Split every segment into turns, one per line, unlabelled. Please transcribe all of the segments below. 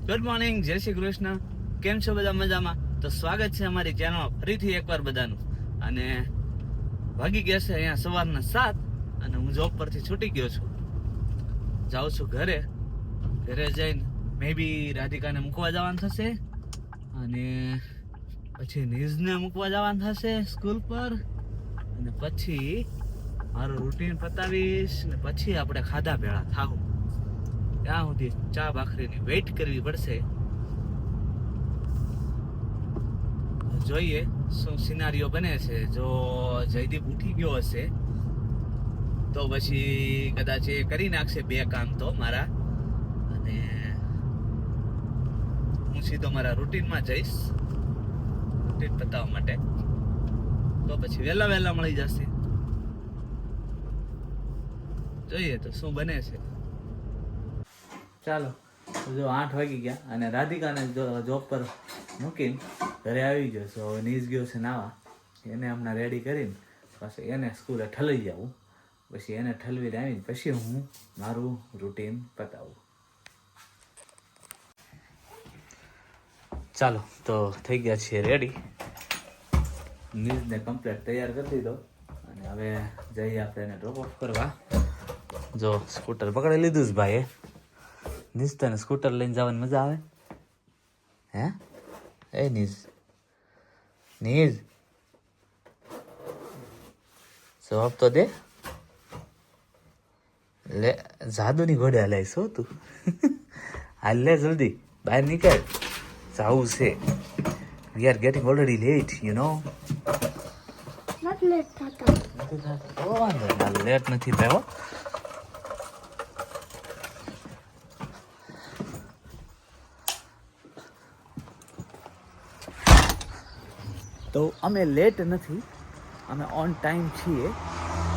Good morning, જય શ્રી કૃષ્ણ. કેમ છો બધા? મજામાં? તો સ્વાગત છે અમારી ચેનલમાં ફરીથી એકવાર બધાનું. અને વાગી ગયા છે અહીંયા સવારના 7 અને હું જોબ પરથી છૂટી ગયો છું. જાઉં છું ઘરે જઈને મે બી રાધિકાને મૂકવા જવાનું થશે અને પછી નિઝને મૂકવા જવાનું થશે સ્કૂલ પર, અને પછી મારું રૂટીન પતાવીશ ને પછી આપણે ખાધા ભેળા થાવું. ત્યાં સુધી ચા ભાખરીની વેઇટ કરવી પડશે. જોઈએ શું સિનારીઓ બને છે. જો જયદીપ ઉઠી ગયો હશે તો પછી કદાચ એ કરી નાખશે 2 કામ તો મારા, અને હું સીધો મારા રૂટીનમાં જઈશ રૂટીન પતાવવા માટે. તો પછી વહેલા મળી જશે. જોઈએ તો શું બને છે. ચાલો, જો 8 વાગી ગયા અને રાધિકાને જોબ પર મૂકીને ઘરે આવી ગયો છું. હવે નીચ ગયો છે નાવા. એને હમણાં રેડી કરીને પાછું એને સ્કૂલે ઠલાઈ જાઉં. પછી એને ઠલવીને આવીને પછી હું મારું રૂટીન પતાવું. ચાલો, તો થઈ ગયા છીએ રેડી. નીચને કમ્પ્લીટ તૈયાર કરી દીધો અને હવે જઈએ આપણે એને ડ્રોપ ઓફ કરવા. જો સ્કૂટર પકડી લીધું છે ભાઈએ. નીચ તને સ્કૂટર લઈને જવાની મજા આવે? હે એ નીચ જવાબ તો દે. લે, જાદુની ઘોડે હલાઈશ હો તું. હાલ લે, જલ્દી બહાર નીકળ, જાવું છે. We are getting already late, you know. Late નથી થયો. તો અમે લેટ નથી, અમે ઓન ટાઈમ છીએ.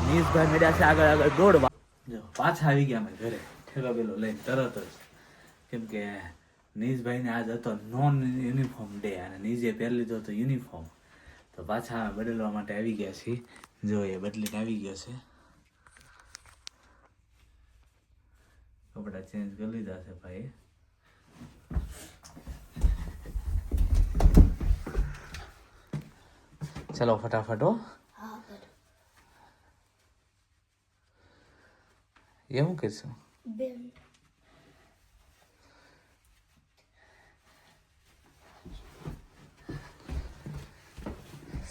નીશભાઈ મેળ્યા છે આગળ દોડવા. જો પાછા આવી ગયા અમે ઘરે ઠેલો બેલો લઈને તરત જ. કેમ કે નીશભાઈને આજ હતો નોન યુનિફોર્મ ડે અને નીજે પહેરી લીધો હતો યુનિફોર્મ. તો પાછા અમે બદલવા માટે આવી ગયા છીએ. જો એ બદલીને આવી ગયો છે. કપડા ચેન્જ કરી લીધા છે ભાઈ. ચલો ફટાફટ હો. એ શું કહીશું?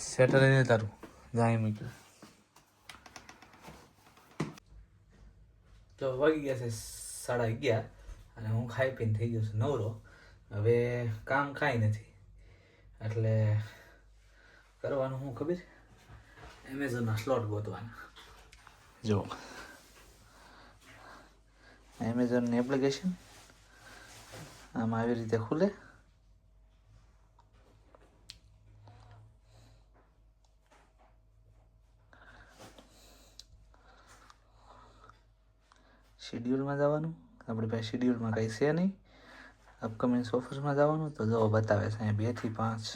સેટરડે તારું જાય મૂક્યું. તો વાગી ગયા છે 11:30 અને હું ખાઈ પીને થઈ ગયો છું નવરો. હવે કામ કાંઈ નથી એટલે કરવાનું શું ખબર? એમેઝોનના સ્લોટ ગોતવાના. જો એમેઝોનની એપ્લિકેશન આમ આવી રીતે ખુલે. શેડ્યુલમાં જવાનું. આપણી પાસે શેડ્યુલમાં કંઈ છે નહીં. અપકમિંગ ઓફર્સમાં જવાનું તો જો બતાવે છે અહીંયા 2 થી 5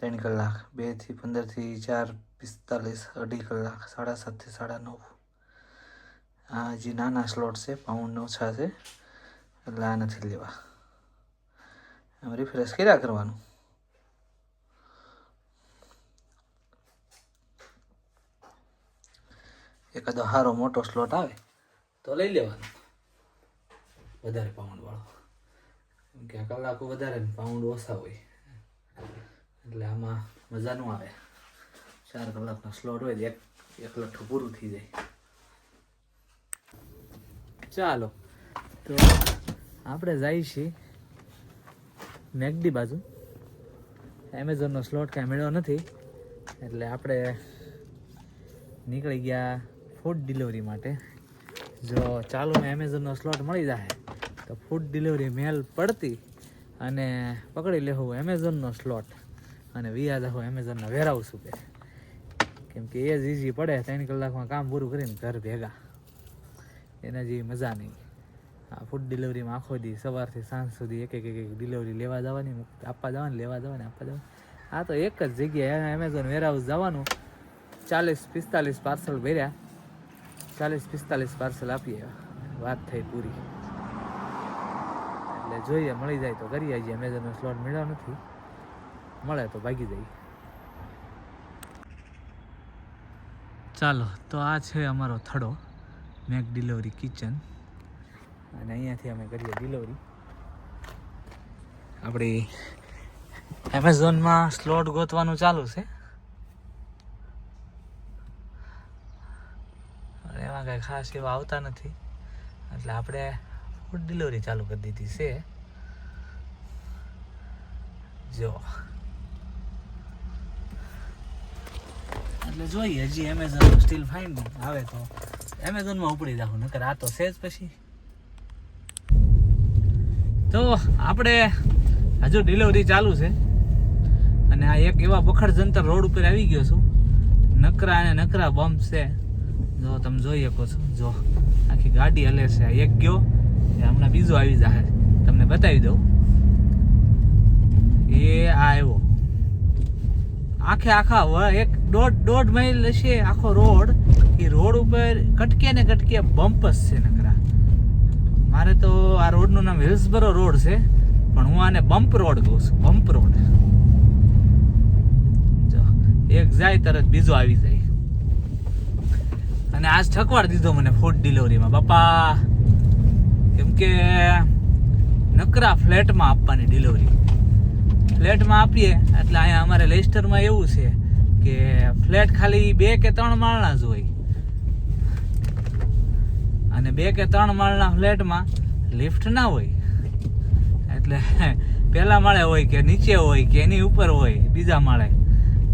3 કલાક, 2 થી 15 થી 4 45 2.5 કલાક, 7:30 થી 9:30. આ હજી નાના સ્લોટ છે, પાઉન્ડ ઓછા છે એટલે આ નથી લેવા. આમ રિફ્રેશ કર્યા કરવાનું. એકાદો સારો મોટો સ્લોટ આવે તો લઈ લેવાનો, વધારે પાઉન્ડ વાળો. કેમ કે આ કલાકો વધારે ને પાઉન્ડ ઓછા હોય એટલે આમાં મજા ન આવે. 4 કલાકનો સ્લોટ હોય એક લઠ્ઠું પૂરું થઈ જાય. ચાલો, તો આપણે જઈએ છીએ મેકડી બાજુ. એમેઝોનનો સ્લોટ કાંઈ મળ્યો નથી એટલે આપણે નીકળી ગયા ફૂડ ડિલિવરી માટે. જો ચાલુ એમેઝોનનો સ્લોટ મળી જાય તો ફૂડ ડિલિવરી મેલ પડતી અને પકડી લેવું એમેઝોનનો સ્લોટ અને વ્યા જાવ એમેઝોનના વેરહાઉસ ઉપર. કેમ કે એ જ ઇઝી પડે. 3 કલાકમાં કામ પૂરું કરીને ઘર ભેગા. એના જેવી મજા નહીં. આ ફૂડ ડિલિવરીમાં આખો દી સવારથી સાંજ સુધી એક ડિલિવરી લેવા જવાની, આપવા જવાની, લેવા જવાની, આપવા જવાની. આ તો એક જ જગ્યાએ એમેઝોન વેરહાઉસ જવાનું. 40-45 પાર્સલ ભર્યા, 40-45 પાર્સલ આપીએ, વાત થઈ પૂરી. એટલે એટલે જોઈએ મળી જાય તો કરીએ. હજી એમેઝોનનો સ્લોટ મળ્યો નથી, મળે તો ભાગી જઈએ. ચાલો, તો આ છે અમારો થડો, મેક ડિલિવરી કિચન, અને અહીંયાથી અમે કરીએ ડિલિવરી. આપણી એમેઝોનમાં સ્લોટ ગોતવાનું ચાલુ છે, અને એમાં કાંઈ ખાસ એવા આવતા નથી, એટલે આપણે ફૂડ ડિલિવરી ચાલુ કરી દીધી છે. જો એટલે જોઈએ, હજી એમેઝોન સ્ટીલ ફાઇન આવે તો એમેઝોનમાં ઉપડી જાઉં, નકર આ તો છે જ પછી. તો આપણે હજુ ડિલિવરી ચાલુ છે, અને આ એક એવા બખડ જંતર રોડ ઉપર આવી ગયો છું. નકરા અને નકરા બમ્પ છે, જો તમે જોઈ શકો છો. જો આખી ગાડી હલે છે. આ એક ગયો, હમણાં બીજો આવી જાય, તમને બતાવી દઉં. એ આ આવ્યો, આખા એક દોઢ માઇલ છે આખો રોડ. એ રોડ ઉપર કટકે ને કટકે બમ્પ જ છે નકરા. મારે તો આ રોડનું નામ હિલ્સબરો રોડ છે, પણ હું આને બમ્પ રોડ કહું છું. Bump road. જો એક જાય તરત બીજો આવી જાય. અને આજ ઠકવાડ દીધો મને ફૂડ ડિલિવરીમાં બાપા, કેમ કે નકરા ફ્લેટમાં આપવાની ડિલિવરી. ફ્લેટમાં આપીએ એટલે અહીંયા અમારે લેસ્ટરમાં એવું છે કે ફ્લેટ ખાલી 2 કે 3 માળના જ હોય, અને 2 કે 3 માળના ફ્લેટમાં લિફ્ટ ના હોય. એટલે પહેલા માળે હોય કે નીચે હોય કે એની ઉપર હોય બીજા માળે,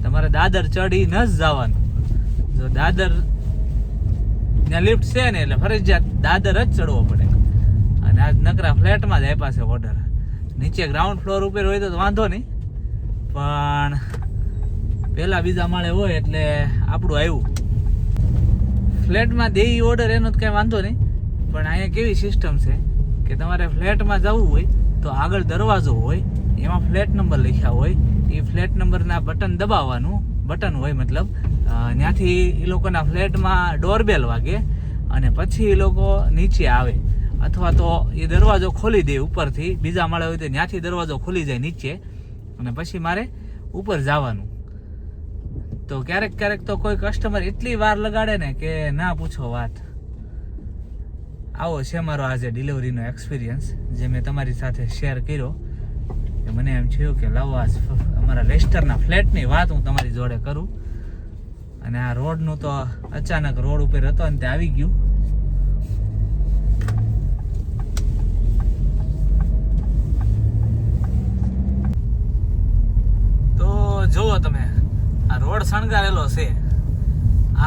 તમારે દાદર ચડી ન જ જવાનું. જો દાદર ત્યાં લિફ્ટ છે ને એટલે ફરજિયાત દાદર જ ચડવો પડે. અને આજ નકરા ફ્લેટમાં જ આપ્યા છે ઓર્ડર. નીચે ગ્રાઉન્ડ ફ્લોર ઉપર હોય તો વાંધો નહીં, પણ પહેલા બીજા માળે હોય એટલે આપણું આવ્યું. ફ્લેટમાં દેઈ ઓર્ડર એનો તો કાંઈ વાંધો નહીં, પણ અહીંયા કેવી સિસ્ટમ છે કે તમારે ફ્લેટમાં જવું હોય તો આગળ દરવાજો હોય, એમાં ફ્લેટ નંબર લખ્યા હોય. એ ફ્લેટ નંબરના બટન દબાવવાનું, બટન હોય મતલબ, ત્યાંથી એ લોકોના ફ્લેટમાં ડોરબેલ વાગે, અને પછી એ લોકો નીચે આવે. અથવા તો એ દરવાજો ખોલી દે ઉપરથી, બીજા માળે હોય તો ત્યાંથી દરવાજો ખોલી જાય નીચે, અને પછી મારે ઉપર જવાનું. તો ક્યારેક તો કોઈ કસ્ટમર એટલી વાર લગાડે ને કે ના પૂછો વાત. આવો છે મારો આજે ડિલિવરીનો એક્સપિરિયન્સ, જે મેં તમારી સાથે શેર કર્યો. કે મને એમ થયું કે લાવો આ અમારા લેસ્ટરના ફ્લેટની વાત હું તમારી જોડે કરું. અને આ રોડનું તો અચાનક રોડ ઉપર હતો અને તે આવી ગયું. તો જુઓ તમે, આ રોડ શણગારેલો છે.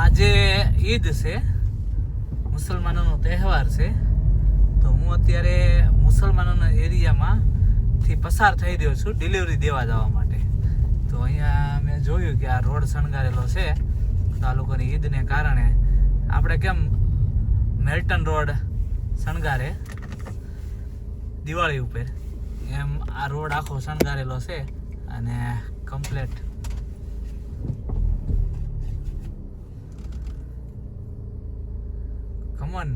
આજે ઈદ છે, મુસલમાનોનો તહેવાર છે. તો હું અત્યારે મુસલમાનોના એરિયામાંથી પસાર થઈ રહ્યો છું ડિલિવરી દેવા જવા માટે. તો અહીંયા મેં જોયું કે આ રોડ શણગારેલો છે. તો આ લોકોની ઈદને કારણે આપણે કેમ મેલ્ટન રોડ શણગારે દિવાળી ઉપર, એમ આ રોડ આખો શણગારેલો છે. અને કમ્પ્લેટ કમોન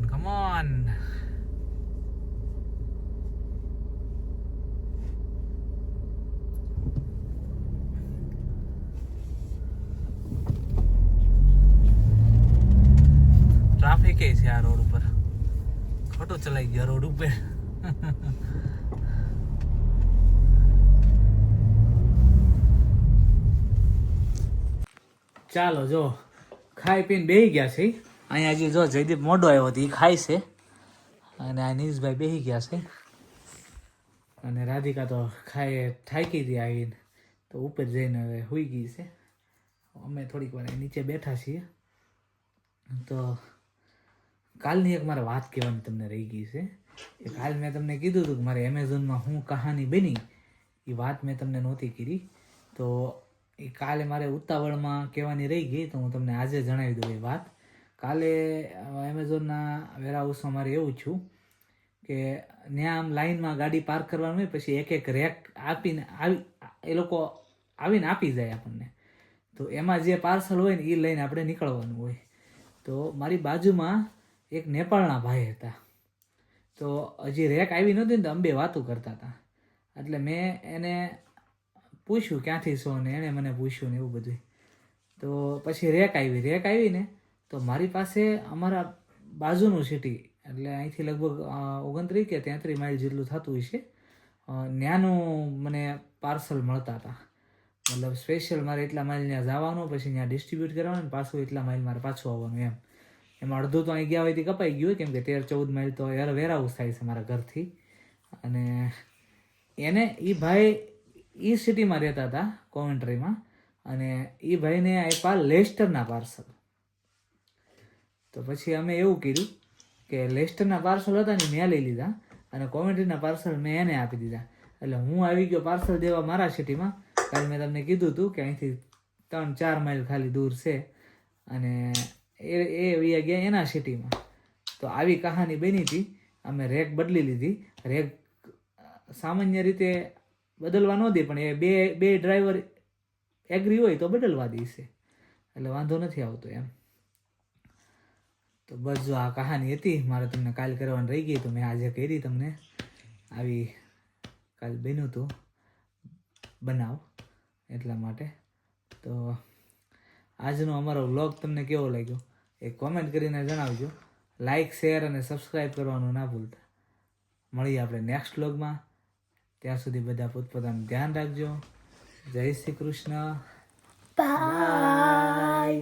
ટ્રાફિક છે આ રોડ ઉપર, ખોટો ચલાઈ ગયો રોડ ઉપર. ચાલો, જો ખાઈ પીને બેસી ગયા છે. અહીંયા હજી જો જયદીપ મોઢો આવ્યો હતો, એ ખાય છે. અને આ નીશભાઈ બેસી ગયા છે. અને રાધિકા તો થાકી હતી આવીને, તો ઉપર જઈને હવે સૂઈ ગઈ છે. અમે થોડીક વાર નીચે બેઠા છીએ. તો કાલની એક મારે વાત કહેવાની તમને રહી ગઈ છે. કે કાલ મેં તમને કીધું હતું કે મારે એમેઝોનમાં શું કહાની બની, એ વાત મેં તમને નહોતી કરી. તો એ કાલે મારે ઉતાવળમાં કહેવાની રહી ગઈ, તો હું તમને આજે જણાવી દઉં એ વાત. કાલે એમેઝોનના વેરહાઉસમાં મારે એવું છું કે ત્યાં આમ લાઈનમાં ગાડી પાર્ક કરવાનું હોય, પછી એક રેક આપીને એ લોકો આવીને આપી જાય આપણને. તો એમાં જે પાર્સલ હોય ને એ લઈને આપણે નીકળવાનું હોય. તો મારી બાજુમાં એક નેપાળના ભાઈ હતા. તો તો હજી રેક આવી નહોતી ને તો અમે બે વાતું કરતા હતા. એટલે મેં એને પૂછ્યું ક્યાંથી છો ને એણે મને પૂછ્યું ને એવું બધું. તો પછી રેક આવી ને તો મારી પાસે અમારા બાજુનું સિટી એટલે અહીંથી લગભગ 29 કે 33 માઇલ જેટલું થતું હશે ત્યાંનું મને પાર્સલ મળતા હતા. મતલબ સ્પેશિયલ મારે એટલા માઇલ ત્યાં જવાનું, પછી ત્યાં ડિસ્ટ્રીબ્યુટ કરવાનું, પાછું એટલા માઇલ મારે પાછું આવવાનું એમ. એમાં અડધું તો અહીં ગયા હોયથી કપાઈ ગયું હોય, કેમ કે 13-14 માઇલ તો વેરહાઉસ થાય છે મારા ઘરથી. અને એને એ ભાઈ એ સિટીમાં રહેતા હતા કોવેન્ટ્રીમાં, અને એ ભાઈને આપ્યા લેસ્ટરના પાર્સલ. તો પછી અમે એવું કર્યું કે લેસ્ટરના પાર્સલ હતા ને મેં લઈ લીધા અને કોવેન્ટ્રીના પાર્સલ મેં એને આપી દીધા. એટલે હું આવી ગયો પાર્સલ દેવા મારા સિટીમાં. કાલે મેં તમને કીધું હતું કે અહીંથી 3-4 માઇલ ખાલી દૂર છે, અને એ વયા ગયા એના સિટીમાં. તો આવી કહાની બની હતી. અમે રેક બદલી લીધી. રેક સામાન્ય રીતે બદલવા ન દે, પણ એ બે ડ્રાઈવર એગ્રી હોય તો બદલવા દેશે, એટલે વાંધો નથી આવતો એમ. તો બસ જો આ કહાની હતી, મારે તમને કાલ કરવાની રહી ગઈ તો મેં આજે કરી તમને. આવી કાલ બન્યું હતું બનાવ એટલા માટે. તો આજનો અમારો વ્લોગ તમને કેવો લાગ્યો એ કોમેન્ટ કરીને જણાવજો. લાઇક, શેર અને સબસ્ક્રાઈબ કરવાનું ના ભૂલતા. મળીએ આપણે નેક્સ્ટ વ્લોગમાં. ત્યાં સુધી બધા પોતપોતાનું ધ્યાન રાખજો. જય શ્રી કૃષ્ણ. બાય.